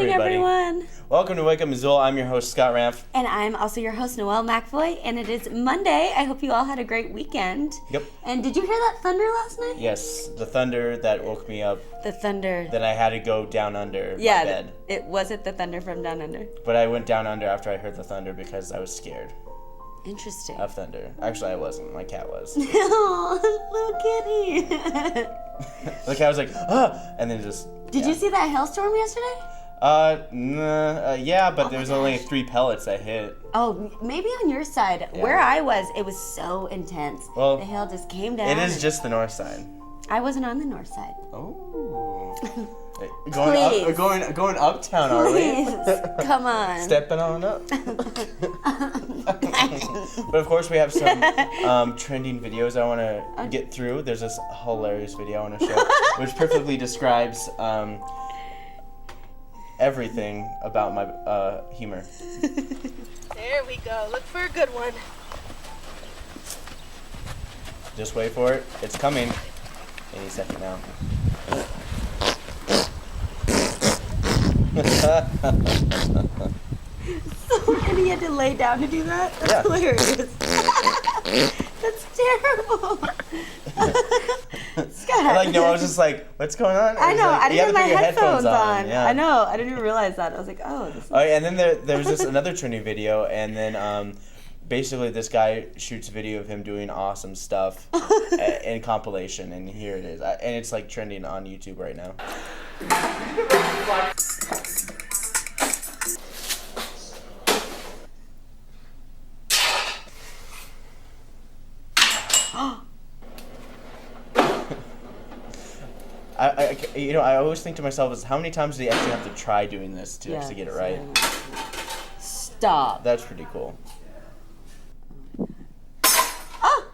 morning, everyone. Welcome to Wake Up Missoula. I'm your host, Scott Ramp. And I'm also your host, Noelle McFoy, and it is Monday. I hope you all had a great weekend. Yep. And did you hear that thunder last night? Yes, the thunder that woke me up. The thunder. Then I had to go down under my bed. It wasn't the thunder from down under. But I went down under after I heard the thunder because I was scared. Interesting. Of thunder. Actually, I wasn't. My cat was. Oh, little kitty. The cat was like, ah, and then just. Did you see that hailstorm yesterday? Yeah, but there was only 3 pellets that hit. Oh, maybe on your side. Yeah. Where I was, it was so intense. Well, the hail just came down. It is just the north side. I wasn't on the north side. Oh. Going uptown, Please. are we? Come on. Stepping on up. But of course we have some trending videos I want to get through. There's this hilarious video I want to show, which perfectly describes everything about my humor. There we go. Look for a good one. Just wait for it. It's coming any second now. So funny, you had to lay down to do that? That's hilarious. That's terrible. Scott. I was just like, what's going on? I know, I didn't have my headphones on. Yeah. I know, I didn't even realize that. I was like, oh, this is... Oh, and then there's this another trending video, and then basically this guy shoots a video of him doing awesome stuff in compilation, and here it is. And it's like trending on YouTube right now. I always think to myself is how many times do you actually have to try doing this to actually get it right? Stop. That's pretty cool. Oh!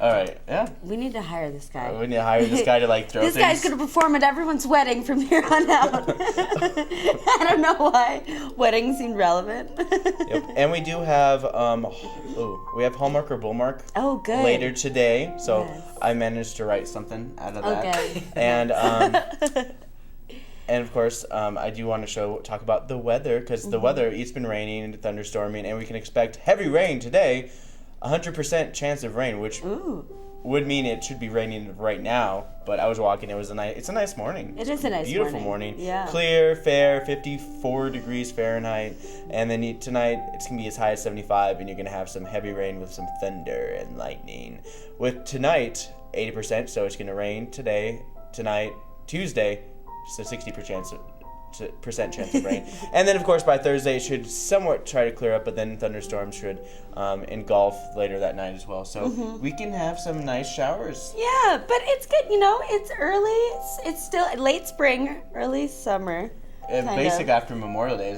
All right, yeah. We need to hire this guy. We need to hire this guy to throw this things. Guy's going to perform at everyone's wedding from here on out. I don't know why weddings seem relevant. Yep, and we do have we have Hallmark or Bullmark. Oh, good. Later today, so yes. I managed to write something out of that. Okay. And and of course, I do want to talk about the weather because the weather, it's been raining and thunderstorming, and we can expect heavy rain today. 100% chance of rain, which would mean it should be raining right now. But I was walking; it's a nice morning. It is a nice beautiful morning. Yeah. Clear, fair, 54 degrees Fahrenheit, and then tonight it's gonna be as high as 75, and you're gonna have some heavy rain with some thunder and lightning. With tonight 80%, so it's gonna rain tonight, Tuesday, so 60% chance of rain. And then, of course, by Thursday, it should somewhat try to clear up, but then thunderstorms should engulf later that night as well. So we can have some nice showers. Yeah, but it's good, it's early. It's still late spring, early summer. Basic after Memorial Day.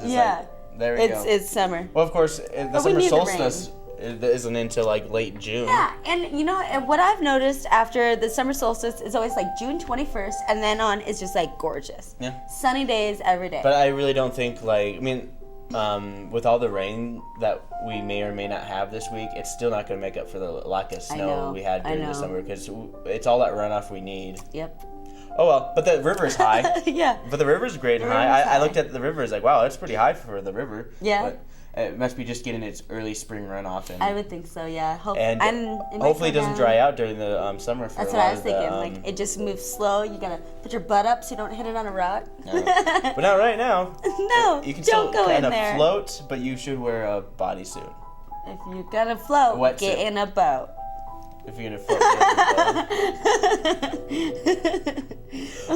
There we go. It's summer. Well, of course, the summer solstice isn't until late June. Yeah, and what I've noticed after the summer solstice is always June 21st, and then on is just gorgeous. Yeah. Sunny days every day. But I really don't think with all the rain that we may or may not have this week, it's still not going to make up for the lack of snow we had during the summer because it's all that runoff we need. Yep. Oh well, but the river's high. Yeah. But the river's great and high. I looked at the river, it's wow, that's pretty high for the river. Yeah. But it must be just getting its early spring runoff. I would think so, yeah. Hopefully it doesn't dry out during the summer. That's what I was thinking. It just moves slow. You gotta put your butt up so you don't hit it on a rock. No. But not right now. No, you can don't still go in there. Kind of float, but you should wear a bodysuit. If you're gonna float, get in a boat. If you're gonna float,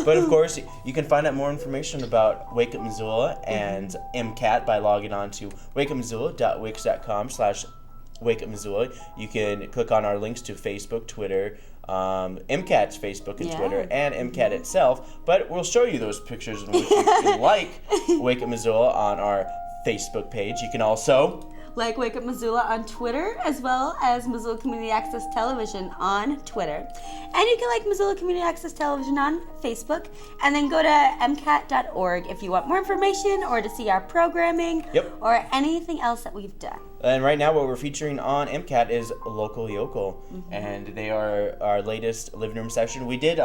But of course, you can find out more information about Wake Up Missoula and MCAT by logging on to wakeupmissoula.wix.com/wakeupmissoula. You can click on our links to Facebook, Twitter, MCAT's Facebook and Twitter, and MCAT itself. But we'll show you those pictures in which you can like Wake Up Missoula on our Facebook page. You can also like Wake Up Missoula on Twitter, as well as Missoula Community Access Television on Twitter. And you can like Missoula Community Access Television on Facebook, and then go to MCAT.org if you want more information or to see our programming or anything else that we've done. And right now what we're featuring on MCAT is Local Yokel, and they are our latest living room session. We did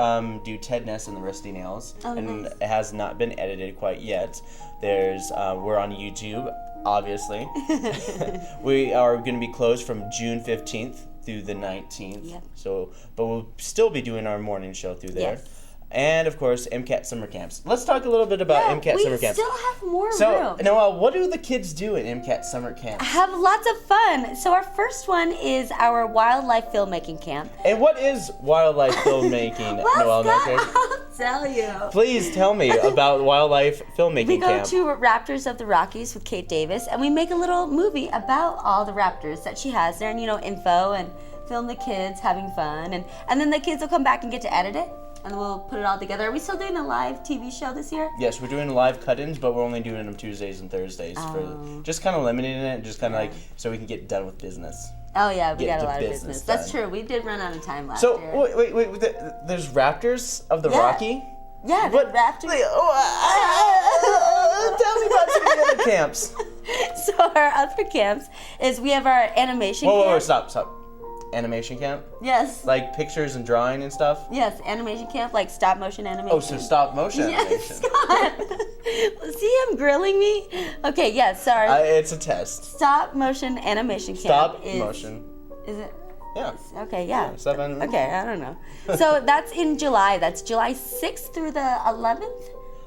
do Ted Ness and the Rusty Nails, and it has not been edited quite yet. We're on YouTube, obviously. We are going to be closed from June 15th through the 19th. But we'll still be doing our morning show through there. Yes. And, of course, MCAT summer camps. Let's talk a little bit about MCAT summer camps. We still have more room. So, Noelle, what do the kids do at MCAT summer camps? Have lots of fun. So our first one is our wildlife filmmaking camp. And what is wildlife filmmaking, Noelle? I'll tell you. Please tell me about wildlife filmmaking camp. We go to Raptors of the Rockies with Kate Davis, and we make a little movie about all the raptors that she has there, and info, and film the kids having fun, and then the kids will come back and get to edit it. And we'll put it all together. Are we still doing a live TV show this year? Yes, we're doing live cut-ins, but we're only doing them Tuesdays and Thursdays. For just kind of limiting it, just kind of so we can get done with business. Oh yeah, we got a lot of business. That's true. We did run out of time last year. So wait, there's Raptors of the Rocky? Yeah, the Raptors. Tell me about some of the other camps. So our other camps is we have our animation camp. Whoa, stop. Animation camp? Yes. Like pictures and drawing and stuff? Yes, animation camp, like stop motion animation. Oh, so stop motion animation. Yes, See him grilling me? Okay, yes, sorry. It's a test. Stop motion animation camp. Stop motion. Is it? Yeah. Okay, yeah. 7. Okay, I don't know. So that's in July. That's July 6th through the 11th,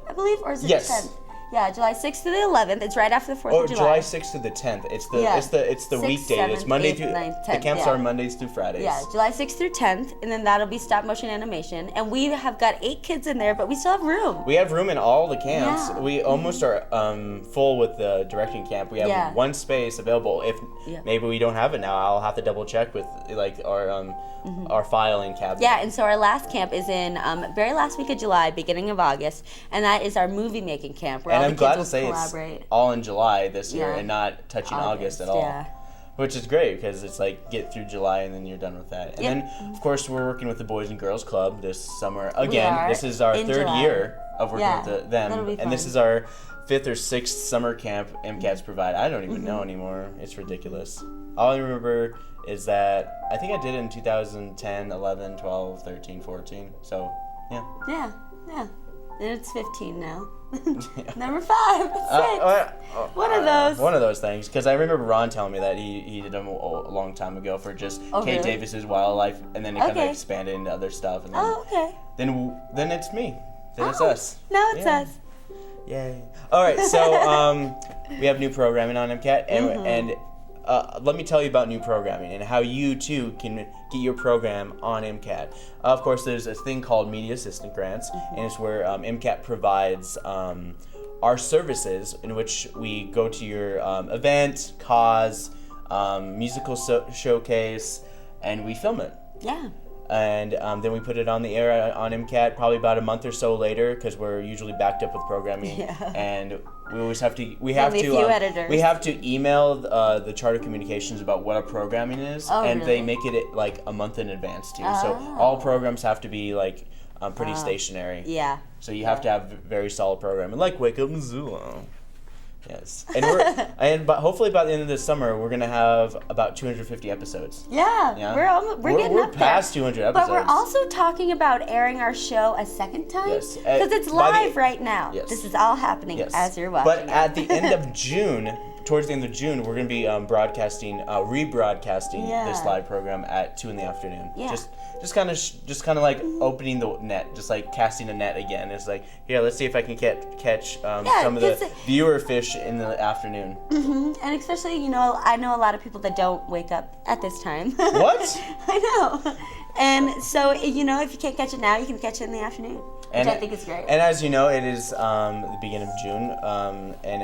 I believe, or is it the 10th? Yeah, July 6th to the 11th. It's right after the 4th of July. July 6th to the 10th. It's the 6th, weekday. 7th, It's Monday 8th, through 9th, 10th, the camps are Mondays through Fridays. Yeah, July 6th through 10th, and then that'll be stop motion animation. And we have got 8 kids in there, but we still have room. We have room in all the camps. Yeah. We almost are full with the directing camp. We have one space available. If maybe we don't have it now, I'll have to double check with our filing cabinet. Yeah, and so our last camp is in very last week of July, beginning of August, and that is our movie making camp where all the kids will collaborate. It's all in July this year and not touching August at all. Yeah. Which is great because it's like get through July and then you're done with that. And then, of course, we're working with the Boys and Girls Club this summer. Again, this is our third year of working with them. And this is our 5th or 6th summer camp MCATs provide. I don't even know anymore. It's ridiculous. All I remember is that I think I did it in 2010, 11, 12, 13, 14. So, yeah. Yeah. And it's 15 now. Number 5, 6. One of those. One of those things. Because I remember Ron telling me that he did them a long time ago for just Kate Davis's wildlife, and then it kind of expanded into other stuff. And then, then it's me. Then it's us. Now it's us. Yay. All right, so we have new programming on MCAT, and let me tell you about new programming and how you too can get your program on MCAT. Of course, there's a thing called Media Assistant Grants, and it's where MCAT provides our services in which we go to your event, cause, musical showcase, and we film it. Yeah. And then we put it on the air on MCAT probably about a month or so later because we're usually backed up with programming. Yeah. And we always have to we have to email the Charter Communications about what our programming is, and they make it like a month in advance too. So all programs have to be like pretty stationary. Yeah. So you have to have very solid programming, like Wake Up Missoula. Yes, and but hopefully by the end of this summer we're gonna have about 250 episodes. Yeah. We're getting up past there. 200 episodes. But we're also talking about airing our show a second time. Yes, because it's live right now. Yes. This is all happening as you're watching. But at the end of June, towards the end of June, we're gonna be rebroadcasting this live program at 2 in the afternoon. Yeah. Just kind of like opening the net, just like casting a net again. It's like, here, let's see if I can catch some of the viewer fish in the afternoon. Mm-hmm. And especially, I know a lot of people that don't wake up at this time. What? I know. And so, if you can't catch it now, you can catch it in the afternoon, which I think is great. And as you know, it is the beginning of June, and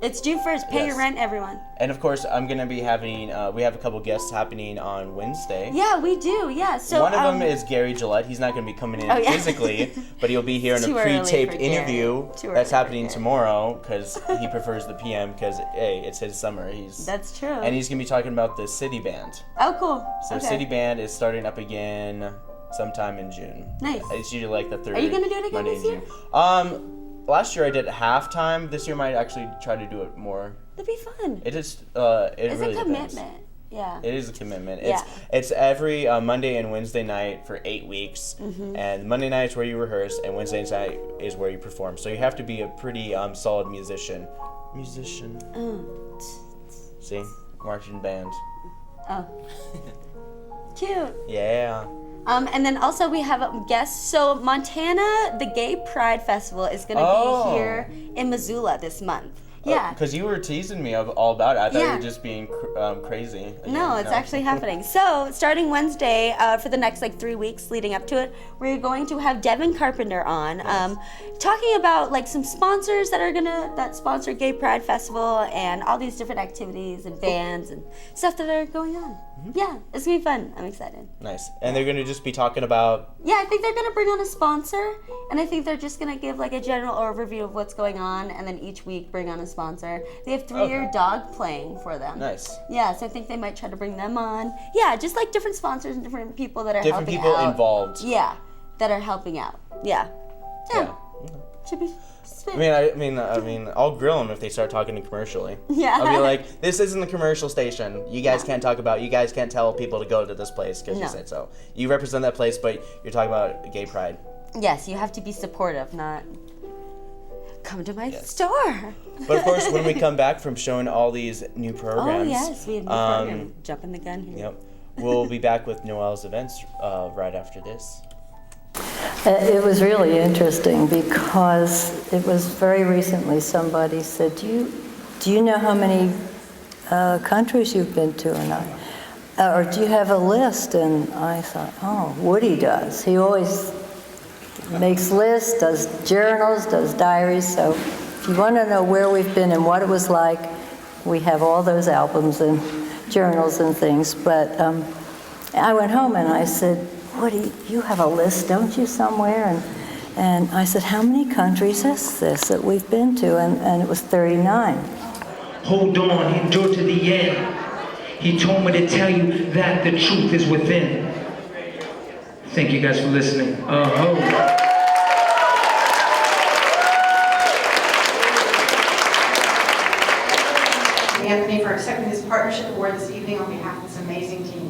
It's June 1st. Pay your rent, everyone. And of course, I'm gonna be having. We have a couple guests happening on Wednesday. Yeah, we do. Yeah. So one of them is Gary Gillette. He's not gonna be coming in physically, but he'll be here in a pre-taped interview that's happening tomorrow because he prefers the PM because hey, it's his summer. That's true. And he's gonna be talking about the City Band. Oh, cool. So City Band is starting up again sometime in June. Nice. It's usually like the third. Are you gonna do it again Monday this year? Last year I did halftime. This year I might actually try to do it more. That'd be fun. It is. It's really a commitment. Depends. Yeah. It is a commitment. Yeah. It's every Monday and Wednesday night for 8 weeks, and Monday night is where you rehearse, and Wednesday night is where you perform. So you have to be a pretty solid musician. See, marching band. Oh. Cute. Yeah. And then also we have guests. So Montana, the Gay Pride Festival is going to be here in Missoula this month. Yeah. Because you were teasing me all about it. I thought you were just being crazy. Again. No, it's actually happening. So starting Wednesday, for the next 3 weeks leading up to it, we're going to have Devin Carpenter on, talking about some sponsors that sponsor Gay Pride Festival and all these different activities and bands and stuff that are going on. Yeah, it's gonna be fun. I'm excited. Nice. And they're gonna just be talking about. Yeah, I think they're gonna bring on a sponsor, and I think they're just gonna give a general overview of what's going on, and then each week bring on a sponsor. They have 3-year dog playing for them. Nice. Yeah, so I think they might try to bring them on. Yeah, just different sponsors and different people that are different helping people out. Involved. Yeah, that are helping out. Yeah. Should be. I mean, I'll grill them if they start talking commercially. Yeah. I'll be like, this isn't the commercial station. You guys can't you guys can't tell people to go to this place because you said so. You represent that place, but you're talking about gay pride. Yes, you have to be supportive, not come to my store. But of course, when we come back from showing all these new programs. Oh, yes, we have new program. Jumping the gun here. Yep. We'll be back with Noelle's events right after this. It was really interesting because it was very recently somebody said, do you know how many countries you've been to or not? Or do you have a list? And I thought, oh, Woody does. He always makes lists, does journals, does diaries. So if you want to know where we've been and what it was like, we have all those albums and journals and things. But I went home and I said, Woody, you have a list, don't you, somewhere? And I said, how many countries is this that we've been to? And it was 39. Hold on, endure to the end. He told me to tell you that the truth is within. Thank you guys for listening. Anthony for accepting this partnership award this evening on behalf of this amazing team.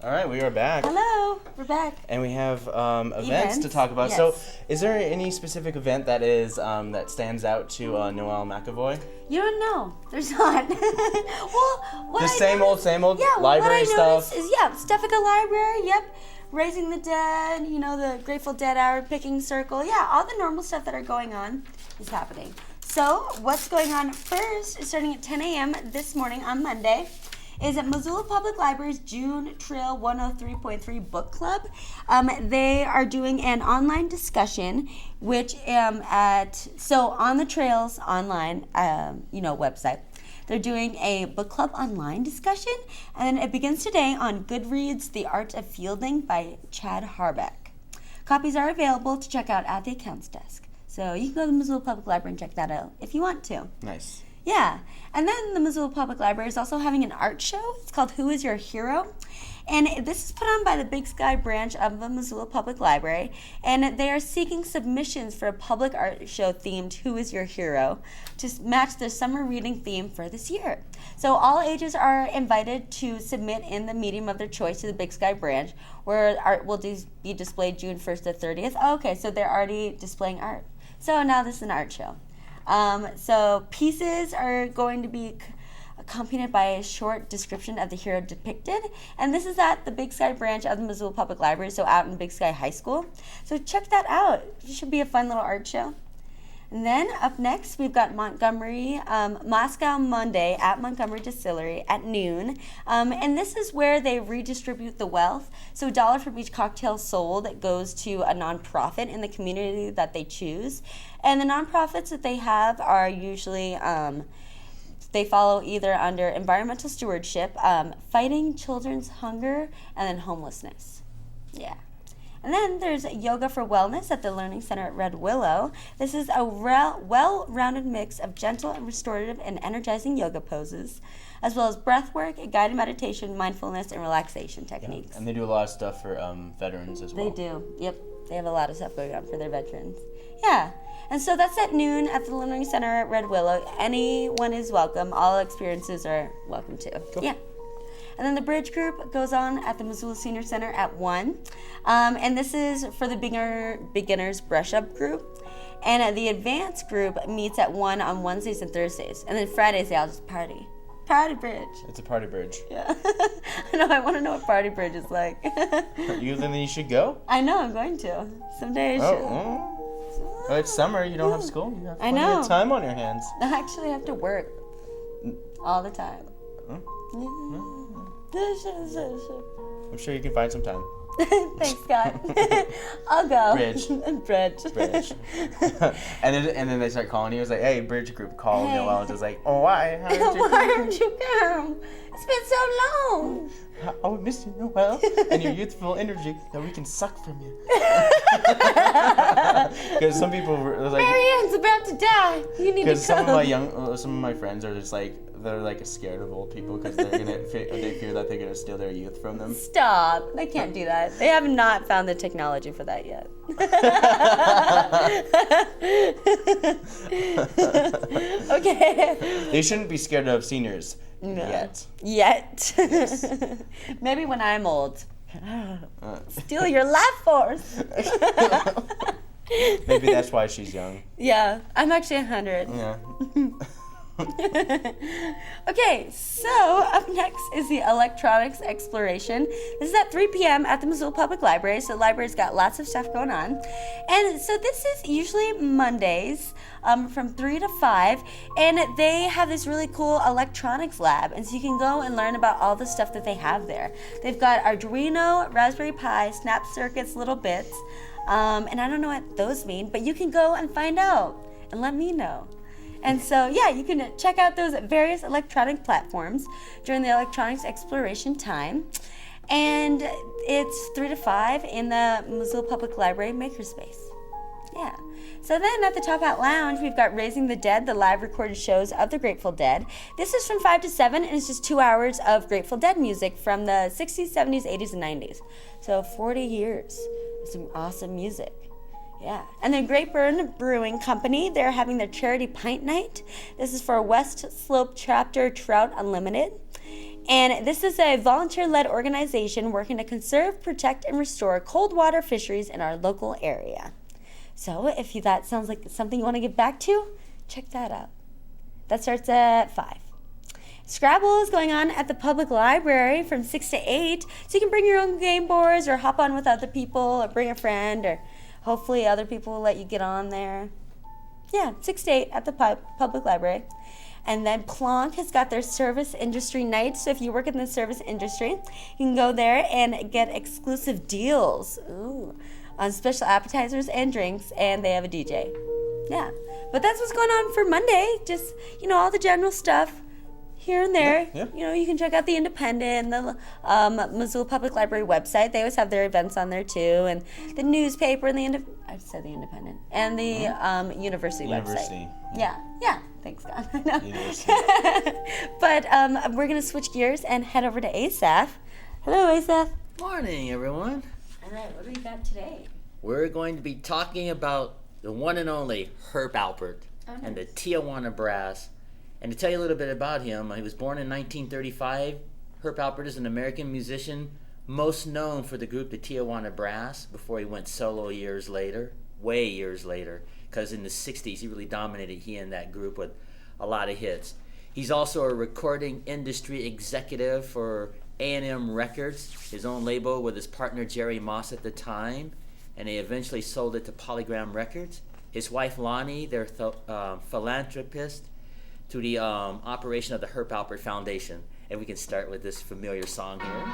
All right, we are back. Hello, we're back. And we have events to talk about. Yes. So, is there any specific event that is that stands out to Noelle McAvoy? You don't know. There's not. Well, what The I same noticed- old yeah, library what I noticed stuff. is, Steffica Library, Raising the Dead, the Grateful Dead Hour, Picking Circle. Yeah, all the normal stuff that are going on is happening. So, what's going on first is starting at 10 a.m. this morning on Monday. Is at Missoula Public Library's June Trail 103.3 Book Club. They are doing an online discussion, which on the Trails online, website. They're doing a book club online discussion, and it begins today on Goodreads: The Art of Fielding by Chad Harbeck. Copies are available to check out at the accounts desk. So you can go to the Missoula Public Library and check that out if you want to. Nice. Yeah. And then the Missoula Public Library is also having an art show. It's called Who Is Your Hero? And this is put on by the Big Sky branch of the Missoula Public Library. And they are seeking submissions for a public art show themed Who Is Your Hero to match their summer reading theme for this year. So all ages are invited to submit in the medium of their choice to the Big Sky branch, where art will be displayed June 1st to 30th. Oh, okay, so they're already displaying art. So now this is an art show. So pieces are going to be accompanied by a short description of the hero depicted. And this is at the Big Sky branch of the Missoula Public Library, so out in Big Sky High School. So check that out. It should be a fun little art show. And then up next, we've got Montgomery, Moscow Monday at Montgomery Distillery at noon. And this is where they redistribute the wealth. So $1 from each cocktail sold goes to a nonprofit in the community that they choose. And the nonprofits that they have are usually, they follow either under environmental stewardship, fighting children's hunger, and then homelessness. Yeah. And then there's Yoga for Wellness at the Learning Center at Red Willow. This is a well-rounded mix of gentle and restorative and energizing yoga poses, as well as breath work, guided meditation, mindfulness, and relaxation techniques. Yeah. And they do a lot of stuff for veterans as well. They do. Yep. They have a lot of stuff going on for their veterans. Yeah. And so that's at noon at the Learning Center at Red Willow. Anyone is welcome. All experiences are welcome too. Cool. Yeah. And then the Bridge Group goes on at the Missoula Senior Center at 1. And this is for the beginners brush up group. And the advanced group meets at 1 on Wednesdays and Thursdays. And then Fridays they all just party. Party Bridge. It's a party bridge. Yeah. I know, I want to know what Party Bridge is like. Then you should go. I know, I'm going to. Someday I should. Well, it's summer. You don't have school. You have plenty of time on your hands. I actually have to work all the time. I'm sure you can find some time. Thanks, Scott. I'll go. Bridge. Bridge. and then they start calling you. It's like, hey, Bridge Group, call Noelle. And it's like, oh, why? How did you Why aren't you come? It's been so long. Oh, miss you, Noelle, and your youthful energy that we can suck from you. Because some people were like, Marianne's about to die. You need to come. Because some of my friends are just like, they're like scared of old people because they fear that they're gonna steal their youth from them. Stop! They can't do that. They have not found the technology for that yet. Okay. They shouldn't be scared of seniors yet. Yes. Maybe when I'm old. Steal your life force. Maybe that's why she's young. Yeah, I'm actually 100. Yeah. Okay, so up next is the electronics exploration. This is at 3 p.m. at the Missoula Public Library, so the library's got lots of stuff going on. And so this is usually Mondays from 3 to 5, and they have this really cool electronics lab, and so you can go and learn about all the stuff that they have there. They've got Arduino, Raspberry Pi, snap circuits, little bits, and I don't know what those mean, but you can go and find out and let me know. And so, yeah, you can check out those various electronic platforms during the electronics exploration time. And it's 3 to 5 in the Missoula Public Library Makerspace. Yeah. So then at the Top Hat Lounge, we've got Raising the Dead, the live recorded shows of the Grateful Dead. This is from 5 to 7, and it's just 2 hours of Grateful Dead music from the 60s, 70s, 80s, and 90s. So 40 years of some awesome music. Yeah. And the Great Burn Brewing Company, they're having their charity pint night. This is for West Slope Chapter Trout Unlimited. And this is a volunteer-led organization working to conserve, protect, and restore cold water fisheries in our local area. So if that sounds like something you want to get back to, check that out. That starts at 5. Scrabble is going on at the public library from 6 to 8. So you can bring your own game boards or hop on with other people or bring a friend, or hopefully other people will let you get on there. Yeah, 6 to 8 at the public library. And then Plonk has got their service industry night. So if you work in the service industry, you can go there and get exclusive deals on special appetizers and drinks, and they have a DJ. Yeah, but that's what's going on for Monday. Just, all the general stuff. here and there. Yeah. You know, you can check out the Independent, the Missoula Public Library website. They always have their events on there too, and the newspaper and I said the Independent and the university website. Yeah. Thanks, God. I know. University. But we're gonna switch gears and head over to Asaph. Hello, Asaph. Morning, everyone. All right, what do we got today? We're going to be talking about the one and only Herb Alpert and the Tijuana Brass. And to tell you a little bit about him, he was born in 1935. Herb Alpert is an American musician, most known for the group the Tijuana Brass before he went solo years later, way years later, because in the 60s he really dominated, he and that group, with a lot of hits. He's also a recording industry executive for A&M Records, his own label with his partner Jerry Moss at the time, and they eventually sold it to Polygram Records. His wife Lonnie, their philanthropist, to the operation of the Herb Alpert Foundation. And we can start with this familiar song here.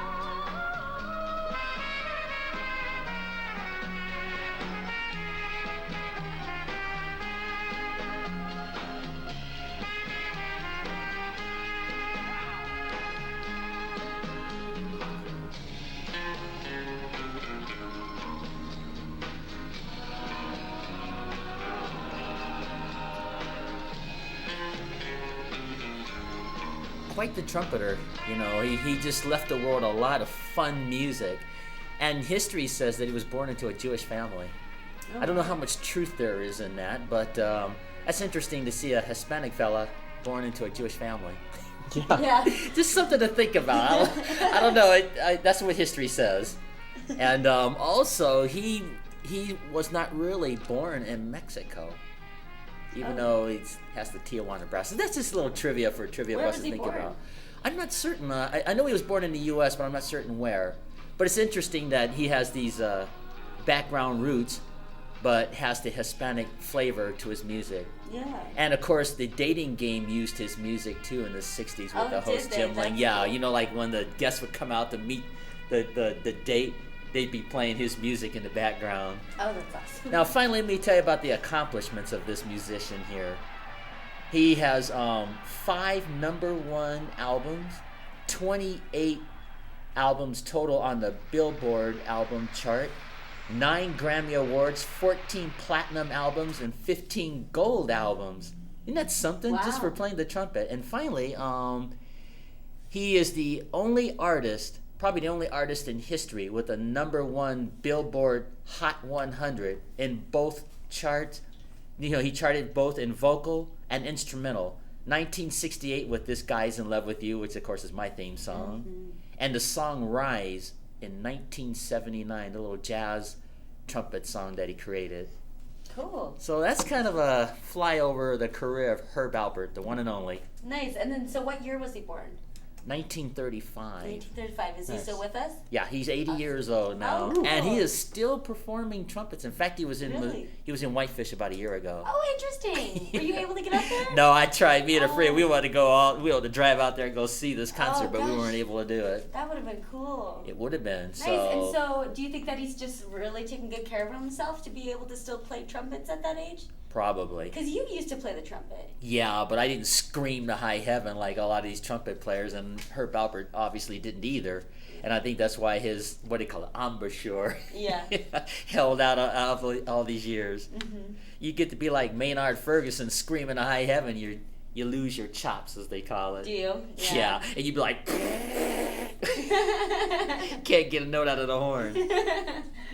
Quite the trumpeter, you know. He just left the world a lot of fun music, and history says that he was born into a Jewish family. I don't know how much truth there is in that, but that's interesting to see a Hispanic fella born into a Jewish family. Yeah. Just something to think about. I don't know. That's what history says. And also, he was not really born in Mexico, even though he has the Tijuana Brass. So that's just a little trivia for trivia Where of us was to he think born? about. I'm not certain. I know he was born in the U.S., but I'm not certain where. But it's interesting that he has these background roots, but has the Hispanic flavor to his music. Yeah. And of course, the dating game used his music too in the 60s with Oh, the did host they? Jim Lang. That's Yeah, cool. you know, like when the guests would come out to meet the date, they'd be playing his music in the background. Oh, that's awesome. Now, finally, let me tell you about the accomplishments of this musician here. He has 5 #1 albums, 28 albums total on the Billboard album chart, 9 Grammy Awards, 14 platinum albums, and 15 gold albums. Isn't that something, just Wow. for playing the trumpet? And finally, he is the only artist, probably the only artist in history with a #1 Billboard Hot 100 in both charts. You know, he charted both in vocal and instrumental. 1968 with This Guy's in Love with You, which of course is my theme song, and the song Rise in 1979, the little jazz trumpet song that he created. Cool. So that's kind of a flyover of the career of Herb Alpert, the one and only. Nice. And then, so what year was he born? 1935. 1935. Is he Nice. still with us? Yeah, he's 80 years old now, Oh, cool. and he is still performing trumpets. In fact, he was in Really? Whitefish about a year ago. Oh, interesting. Were you able to get up there? No, I tried. Me and a friend, Oh. we wanted to drive out there and go see this concert, but we gosh. weren't able to do it. That would have been cool. It would have been. Nice. So, And so, do you think that he's just really taking good care of himself to be able to still play trumpets at that age? probably. Because you used to play the trumpet. Yeah, but I didn't scream to high heaven like a lot of these trumpet players, and Herb Alpert obviously didn't either. And I think that's why his, what do you call it, embouchure, Yeah. held out all these years. Mm-hmm. You get to be like Maynard Ferguson screaming to high heaven, you lose your chops, as they call it. Do you? Yeah, and you'd be like, can't get a note out of the horn.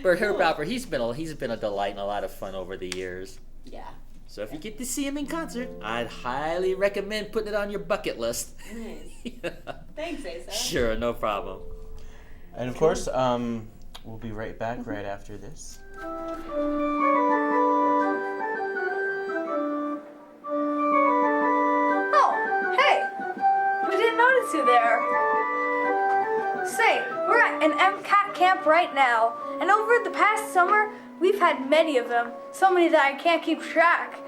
But Herb Alpert, he's been a delight and a lot of fun over the years. Yeah. So if you get to see him in concert, I'd highly recommend putting it on your bucket list. Nice. Thanks, Asa. Sure, no problem. And of course, we'll be right back right after this. Oh, hey! We didn't notice you there. Say, we're at an MCAT camp right now, and over the past summer, we've had many of them, so many that I can't keep track.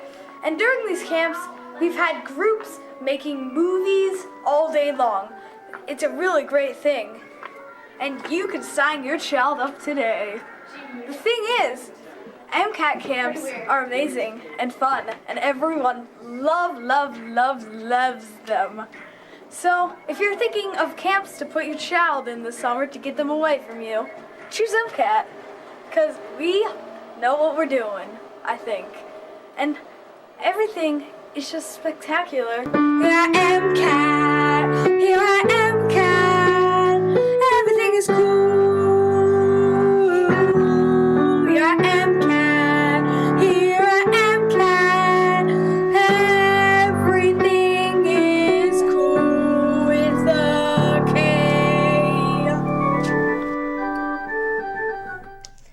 And during these camps, we've had groups making movies all day long. It's a really great thing. And you can sign your child up today. The thing is, MCAT camps are amazing and fun, and everyone loves them. So, if you're thinking of camps to put your child in this summer to get them away from you, choose MCAT. Because we know what we're doing, I think. And everything is just spectacular. Here I am, cat. Here I am, cat. Everything is cool. Here I am, cat. Here I am, cat. Everything is cool with a K.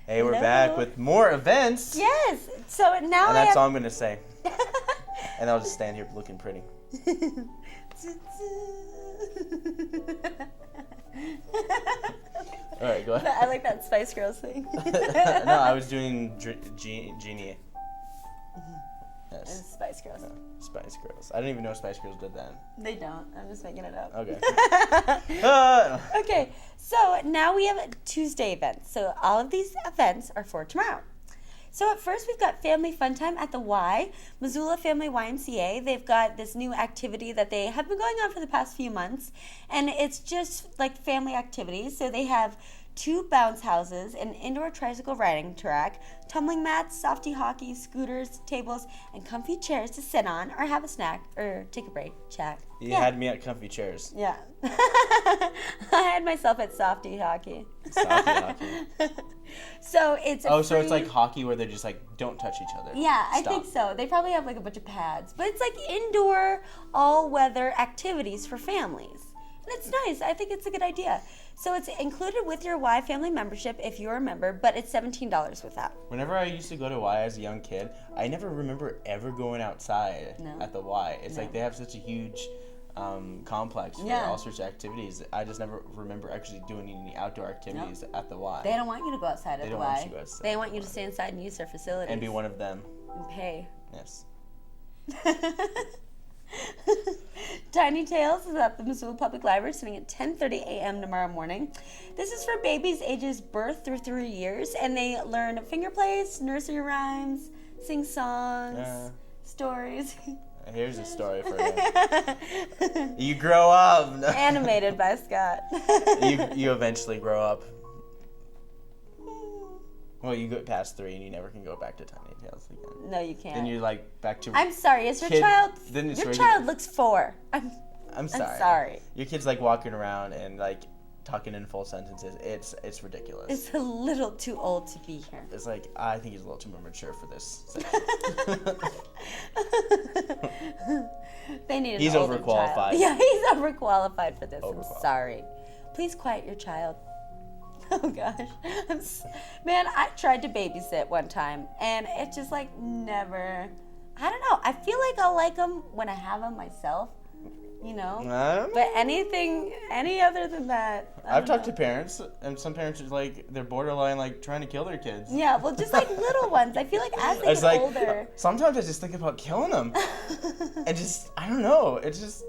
Hey, we're Hello. back with more events. Yes. So now And I that's have... all I'm going to say. And I'll just stand here looking pretty. All right, go ahead. I like that Spice Girls thing. No, I was doing Jeanette. Yes. Spice Girls. Spice Girls. I didn't even know Spice Girls did that. They don't. I'm just making it up. Okay. Okay, so now we have Tuesday events. So all of these events are for tomorrow. So at first we've got Family Fun Time at the Y, Missoula Family YMCA. They've got this new activity that they have been going on for the past few months, and it's just like family activities. So they have 2 bounce houses, an indoor tricycle riding track, tumbling mats, softy hockey, scooters, tables, and comfy chairs to sit on or have a snack or take a break, chat. You had me at comfy chairs. Yeah. I had myself at softy hockey. Softy hockey. So it's a So it's free- like hockey where they're just like, don't touch each other. Yeah, I Stop. think so. They probably have like a bunch of pads, but it's like indoor, all-weather activities for families. And it's nice. I think it's a good idea. So it's included with your Y family membership if you're a member, but it's $17 with that. Whenever I used to go to Y as a young kid, I never remember ever going outside at the Y. It's like they have such a huge complex for all sorts of activities. I just never remember actually doing any outdoor activities at the Y. They don't want you to go outside at the don't Y. want you to go outside They want you to stay inside and use their facilities. And be one of them. And pay. Yes. Tiny Tales is at the Missoula Public Library starting at 10:30 a.m. tomorrow morning. This is for babies ages birth through 3 years, and they learn finger plays, nursery rhymes, sing songs, stories. Here's a story for you. You grow up. Animated by Scott. You eventually grow up. Well, you go past 3 and you never can go back to Tiny Tales again. No, you can't. Then you're like back to. I'm sorry. Is your kid- child? then it's Your regular- child looks 4. I'm sorry. I'm sorry. Your kid's like walking around and like talking in full sentences. It's ridiculous. It's a little too old to be here. It's like I think he's a little too mature for this. They need an He's older overqualified. child. Yeah, he's overqualified for this. I'm Overqualified. sorry. Please quiet your child. Oh gosh, man, I tried to babysit one time, and it just like never. I don't know. I feel like I'll like them when I have them myself, you know. But any other than that, I've talked to parents, and some parents are like they're borderline like trying to kill their kids. Yeah, well, just like little ones. I feel like as they It's get like older. sometimes I just think about killing them, and just I don't know. It's just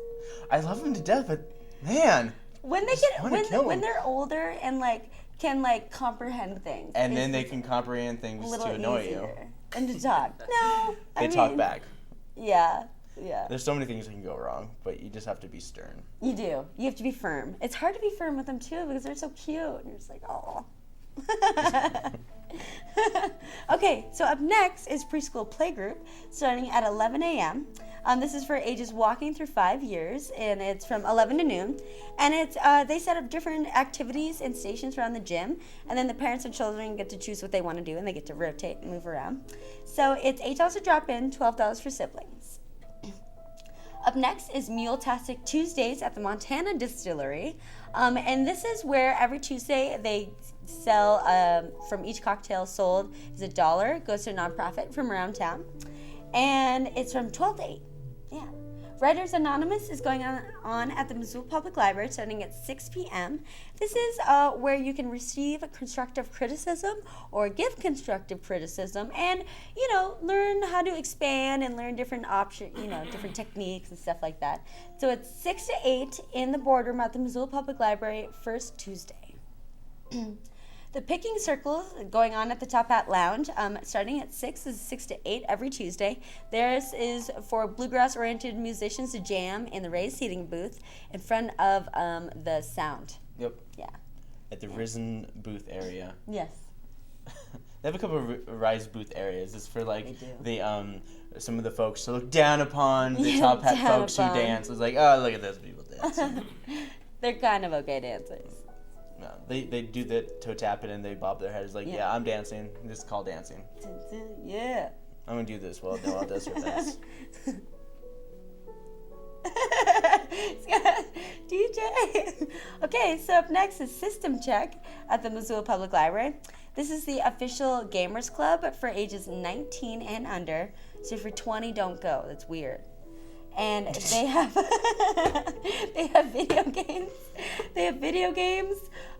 I love them to death, but man. When they just wanna kill when 'em. they're older and like can like comprehend things, And then it's they can comprehend a things little to annoy you. easier. And to talk. No, They talk back. Yeah. There's so many things that can go wrong, but you just have to be stern. You do. You have to be firm. It's hard to be firm with them too because they're so cute. And you're just like, oh. Okay, so up next is preschool playgroup starting at 11 a.m. This is for ages walking through 5 years, and it's from 11 to noon. And it's they set up different activities and stations around the gym, and then the parents and children get to choose what they want to do, and they get to rotate and move around. So it's $8 to drop in, $12 for siblings. Up next is Mule-tastic Tuesdays at the Montana Distillery. And this is where every Tuesday they sell, from each cocktail sold is $1, goes to a nonprofit from around town. And it's from 12 to 8. Yeah. Writers Anonymous is going on at the Missoula Public Library starting at 6 p.m. This is where you can receive constructive criticism or give constructive criticism and, learn how to expand and learn different options, different techniques and stuff like that. So it's 6 to 8 in the boardroom at the Missoula Public Library, first Tuesday. The picking circle going on at the Top Hat Lounge, starting at 6 is 6 to 8 every Tuesday. Theirs is for bluegrass-oriented musicians to jam in the raised seating booth in front of the sound. Yep. Yeah. At the Risen booth area. Yes. They have a couple of Rise booth areas. It's for like They the some of the folks to look down upon the Yeah, top hat down folks upon. who dance. It's like, oh, look at those people dancing. They're kind of okay dancers. No, they do the toe tapping and they bob their heads like, Yeah. yeah, I'm dancing. This is called dancing. Yeah. I'm gonna do this while Noelle does her best. DJ. Okay, so up next is System Check at the Missoula Public Library. This is the official gamers club for ages 19 and under. So if you're 20, don't go. That's weird. And they have video games. They have video games,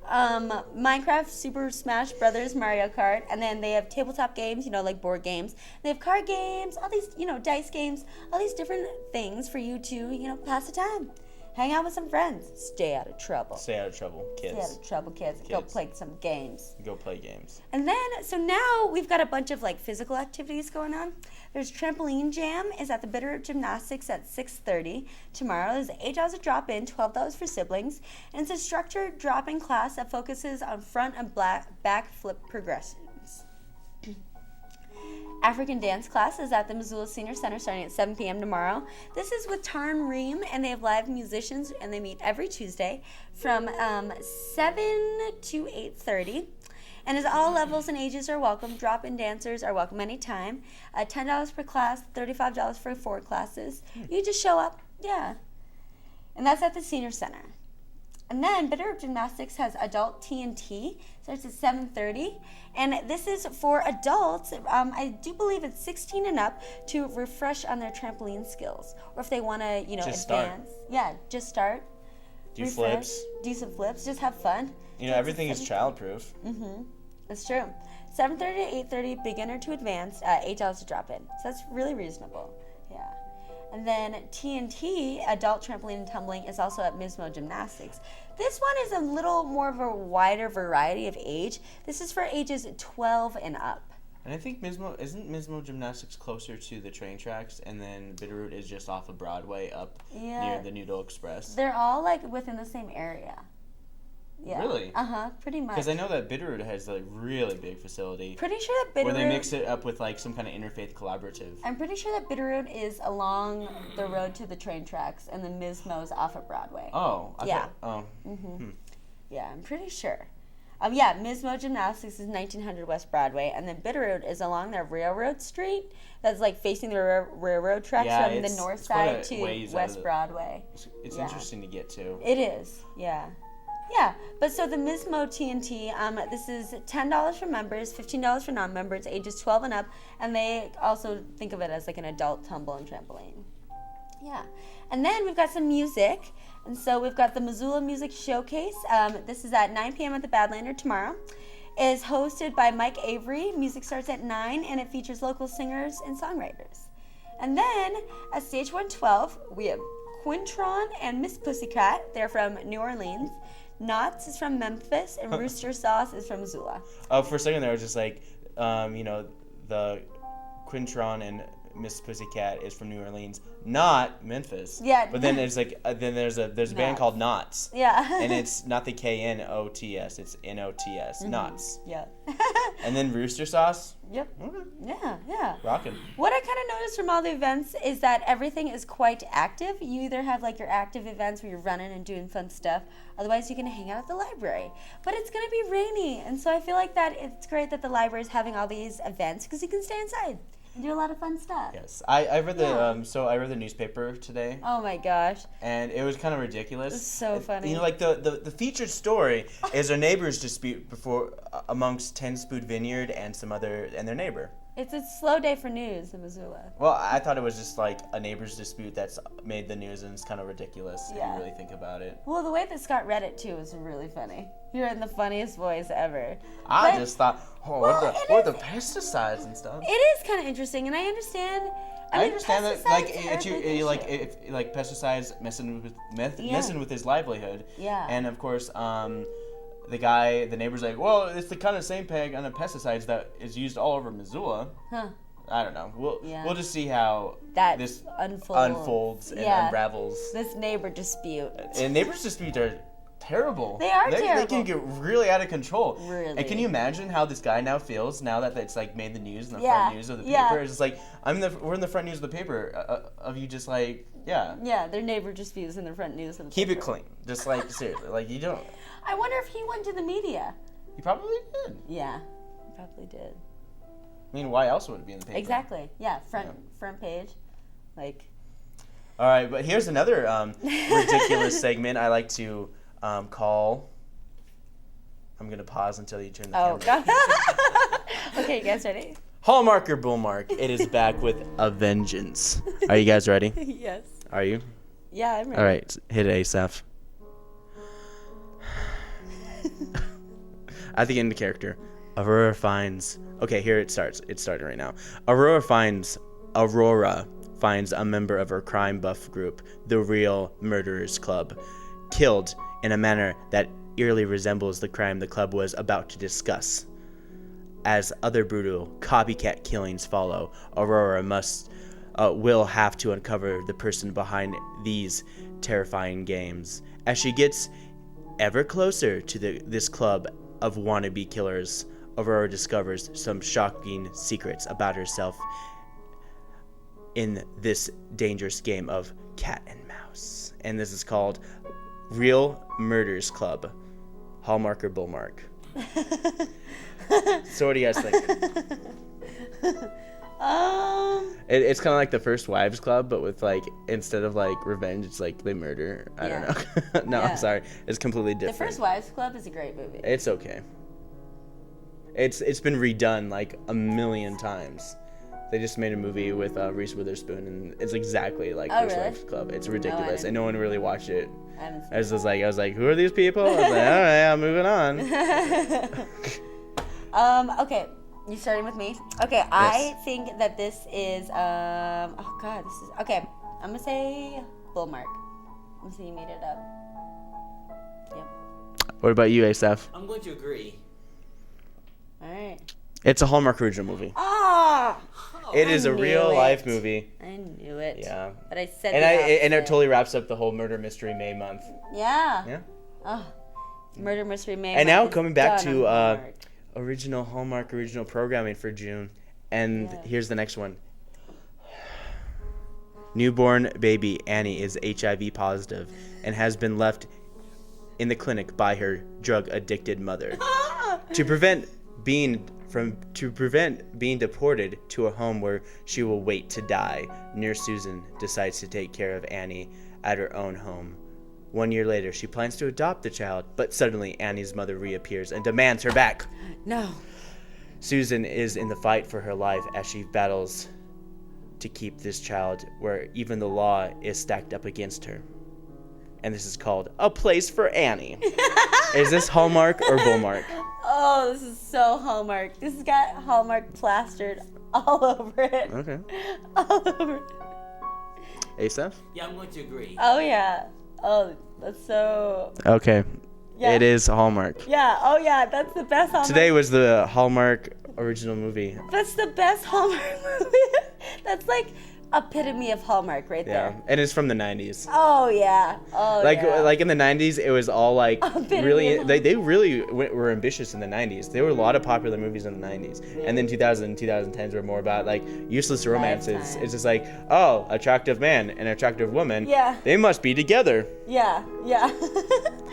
Minecraft, Super Smash Brothers, Mario Kart, and then they have tabletop games, like board games. They have card games, all these, dice games, all these different things for you to, pass the time. Hang out with some friends. Stay out of trouble. Stay out of trouble, kids. Stay out of trouble, kids. Go play some games. Go play games. And then, so now we've got a bunch of physical activities going on. There's trampoline jam is at the Bitterroot Gymnastics at 6:30 tomorrow. There's $8 a drop-in, $12 for siblings, and it's a structured drop-in class that focuses on front and back flip progressions. African dance class is at the Missoula Senior Center starting at 7 p.m. tomorrow. This is with Tarn Ream, and they have live musicians, and they meet every Tuesday from 7 to 8:30. And as all levels and ages are welcome, drop-in dancers are welcome anytime. $10 per class, $35 for 4 classes. You just show up, yeah. And that's at the Senior Center. And then Bitterroot Gymnastics has adult T&T, starts at 7:30, and this is for adults. I do believe it's 16 and up to refresh on their trampoline skills, or if they want to, Just advance. start. Yeah, just start. Do refresh, flips. Do some flips. Just have fun. Everything is child-proof. That's true. 7:30 to 8:30, beginner to advanced, $8 to drop in. So that's really reasonable. Yeah. And then T&T, adult trampoline and tumbling, is also at Mismo Gymnastics. This one is a little more of a wider variety of age. This is for ages 12 and up. And I think isn't Mismo Gymnastics closer to the train tracks, and then Bitterroot is just off of Broadway up near the Noodle Express. They're all within the same area. Yeah. Really? Pretty much. Because I know that Bitterroot has a really big facility. Pretty sure that Bitterroot... Where they mix it up with some kind of interfaith collaborative. I'm pretty sure that Bitterroot is along the road to the train tracks, and the Mismo's off of Broadway. Oh. Yeah. Yeah, I'm pretty sure. Mismo Gymnastics is 1900 West Broadway, and then Bitterroot is along the railroad street that's facing the railroad tracks from the north side to West Broadway. It's interesting to get to. It is, yeah. Yeah, but so the Mismo T&T, this is $10 for members, $15 for non-members, ages 12 and up, and they also think of it as an adult tumble and trampoline. Yeah, and then we've got some music, and so we've got the Missoula Music Showcase. This is at 9 p.m. at the Badlander tomorrow. It is hosted by Mike Avery. Music starts at 9, and it features local singers and songwriters. And then at Stage 112, we have Quintron and Miss Pussycat. They're from New Orleans. Knots is from Memphis, and Rooster Sauce is from Missoula. Oh, for a second there, I was just the Quintron and Miss Pussycat is from New Orleans, not Memphis. Yeah. But then there's then there's a band called Knots. Yeah. And it's not the Knots, it's Nots. Knots. Yeah. And then Rooster Sauce. Yep. Okay. Yeah. Rockin'. What I kind of noticed from all the events is that everything is quite active. You either have your active events where you're running and doing fun stuff, otherwise you can hang out at the library. But it's going to be rainy, and so I feel that it's great that the library is having all these events because you can stay inside and do a lot of fun stuff. Yes. I read I read the newspaper today. Oh my gosh. And it was kind of ridiculous. It's so funny. The featured story is a neighbor's dispute amongst 10 Spood Vineyard and their neighbor. It's a slow day for news in Missoula. Well, I thought it was just a neighbor's dispute that's made the news, and it's kind of ridiculous if you really think about it. Well, the way that Scott read it too was really funny. You're in the funniest voice ever. I just thought, what are the pesticides and stuff? It is kind of interesting, and I understand. I understand that, if pesticides messing with his livelihood. Yeah. And of course, the neighbor's like, well, it's the kind of same kind of pesticides that is used all over Missoula. Huh. I don't know. We'll just see how That this unfolds and unravels. This neighbor dispute. And neighbors disputes are terrible. They are terrible. They can get really out of control. Really. And can you imagine how this guy now feels now that it's like made the news in the front news of the paper? It's just like we're in the front news of the paper of you just like Yeah, their neighbor disputes in the front news of the keep paper. it clean. Just like seriously, like you don't. I wonder if he went to the media. He probably did. Yeah, he probably did. I mean, why else would it be in the paper? Exactly. Yeah, front page, like. All right, but here's another ridiculous segment I like to call. I'm gonna pause until you turn the camera. God. Okay, you guys ready? Hallmark or Bullmark? It is back with a vengeance. Are you guys ready? Yes. Are you? Yeah, I'm ready. All right, hit it, Asaph. At the end of the character, Aurora finds. Okay, here it starts. It's starting right now. Aurora finds a member of her crime buff group, the Real Murderers Club, killed in a manner that eerily resembles the crime the club was about to discuss. As other brutal copycat killings follow, Aurora will have to uncover the person behind these terrifying games. As she gets ever closer to this club of wannabe killers, Aurora discovers some shocking secrets about herself in this dangerous game of cat and mouse. And this is called Real Murders Club. Hallmark or Bullmark? So what do you guys think? It's kind of like the First Wives Club, but with like, instead of like revenge, it's like they murder. I don't know. No, I'm sorry. It's completely different. The First Wives Club is a great movie. It's okay. It's been redone like a million times. They just made a movie with Reese Witherspoon, and it's exactly like First Wives Club. It's ridiculous, and no one really watched it. I was like, who are these people? I was like, all right, I'm moving on. Okay, you starting with me? Okay, yes. I think that this is okay. I'm gonna say Bullmark. I'm gonna say you made it up. Yep. What about you, Asaph? I'm going to agree. All right. It's a Hallmark original movie. Ah! It is a real life movie. I knew it. Yeah. But I said and it totally wraps up the whole Murder Mystery May month. Yeah. Yeah. Oh, Murder Mystery May. And now coming back to original Hallmark original programming for June, and here's the next one. Newborn baby Annie is HIV positive and has been left in the clinic by her drug-addicted mother. To prevent being deported to a home where she will wait to die, nurse Susan decides to take care of Annie at her own home. 1 year later, she plans to adopt the child, but suddenly Annie's mother reappears and demands her back. No. Susan is in the fight for her life as she battles to keep this child where even the law is stacked up against her. And this is called A Place for Annie. Is this Hallmark or Bullmark? Oh, this is so Hallmark. This has got Hallmark plastered all over it. Okay. All over it. Asaph? Yeah, I'm going to agree. Oh, yeah. Oh, that's so... Okay. Yeah. It is Hallmark. Yeah. Oh, yeah. That's the best Hallmark. Today was the Hallmark original movie. That's the best Hallmark movie. That's like epitome of Hallmark right there. Yeah, and it's from the 90s. Oh, yeah. Oh, yeah. Like in the 90s, it was all like Epitome really, of they really were ambitious in the 90s. There were a lot of popular movies in the 90s. And then 2000 and 2010s were more about like useless romances. Lifetime. It's just like, oh, attractive man and attractive woman. Yeah. They must be together. Yeah. Yeah.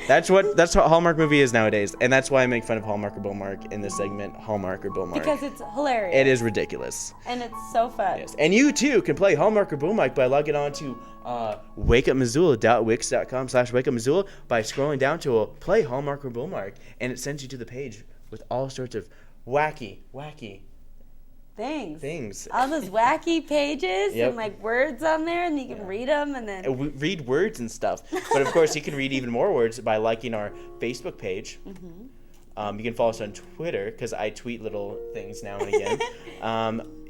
That's what Hallmark movie is nowadays. And that's why I make fun of Hallmark or Bullmark in this segment, Hallmark or Bullmark. Because it's hilarious. It is ridiculous. And it's so fun. Yes. And you too can play Hallmark or Bullmark by logging on to wakeupmissoula.wix.com/wakeupmissoula by scrolling down to play Hallmark or Bullmark, and it sends you to the page with all sorts of wacky things. All those wacky pages Yep. and like words on there, and you can read them and then. And read words and stuff. But of course, you can read even more words by liking our Facebook page. Mm-hmm. You can follow us on Twitter because I tweet little things now and again.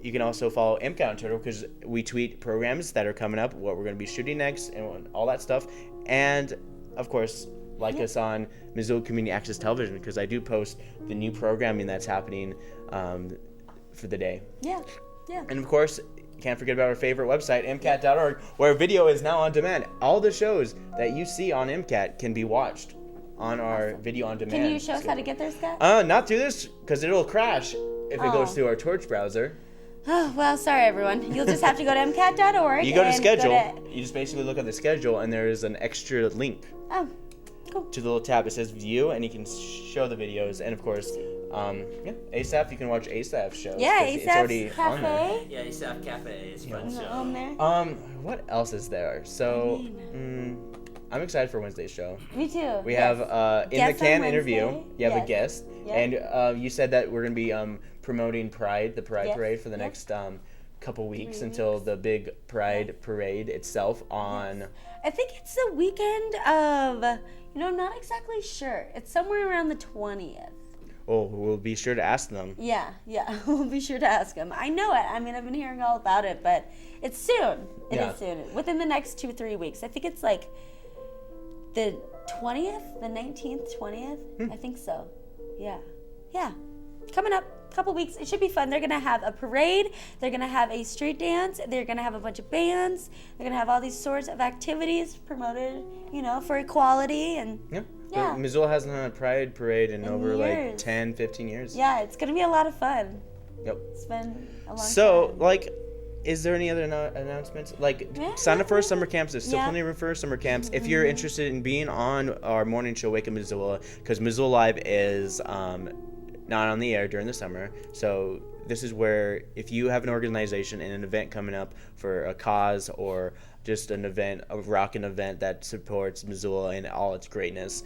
You can also follow MCAT on Twitter because we tweet programs that are coming up, what we're going to be shooting next, and all that stuff. And of course, like us on Missoula Community Access Television, because I do post the new programming that's happening for the day. Yeah. And of course, can't forget about our favorite website, MCAT.org, where video is now on demand. All the shows that you see on MCAT can be watched on our video on demand. Can you show us how to get there, Scott? Not through this, because it'll crash if it goes through our Torch browser. Oh, well, sorry, everyone. You'll just have to go to MCAT.org. You go to schedule. You just basically look at the schedule, and there is an extra link to the little tab that says view, and you can show the videos. And of course, Asaph, you can watch Asaph's shows. Yeah, 'cause it's already Asaph's on there. Cafe. Yeah, Asaph Cafe is a fun show. On there. What else is there? So, I'm excited for Wednesday's show. Me too. We have in the Guest can on interview. Wednesday. You have Yes. a guest, Yep. and you said that we're gonna be promoting Pride, the Pride Yes. Parade, for the Yep. next couple weeks until the big Pride Parade itself on. I think it's the weekend of, I'm not exactly sure. It's somewhere around the 20th. Oh, we'll be sure to ask them. Yeah, we'll be sure to ask them. I know it. I mean, I've been hearing all about it, but it's soon. It is soon. Within the next 2-3 weeks. I think it's like the 20th, the 19th, 20th. I think so. Yeah. Coming up. Couple weeks. It should be fun. They're gonna have a parade. They're gonna have a street dance. They're gonna have a bunch of bands. They're gonna have all these sorts of activities promoted, for equality and Missoula hasn't had a Pride Parade in over years. like 10, 15 years. Yeah, it's gonna be a lot of fun. Yep. It's been a long time. So, is there any other announcements? Sign up for summer camps. There's still plenty of room for summer camps. If you're interested in being on our morning show, Wake Up Missoula, because Missoula Live is not on the air during the summer. So this is where, if you have an organization and an event coming up for a cause or just an event, a rockin' event that supports Missoula and all its greatness,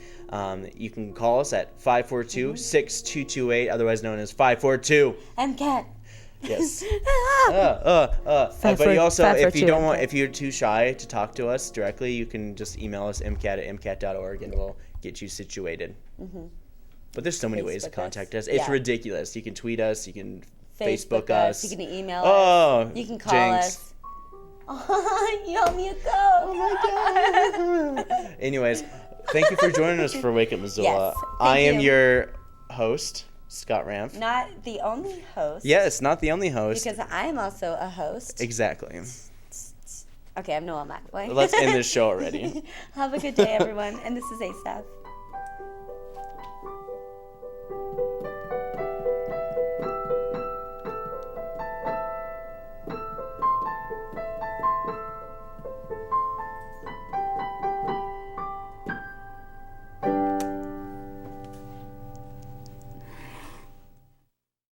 you can call us at 542-6228, otherwise known as 542 MCAT. Yes. But you also, if you're too shy to talk to us directly, you can just email us mcat@mcat.org and we'll get you situated. But there's so many ways to contact us. It's ridiculous. You can tweet us. You can Facebook us. You can email us. You can call us. You owe me a Coke. Oh my God. Anyways, thank you for joining us for Wake Up Missoula. Yes, I am your host, Scott Ramp. Not the only host. Yes, not the only host. Because I am also a host. Exactly. Okay, I'm Noelle McAvoy. Let's end this show already. Have a good day, everyone. And this is Asaph.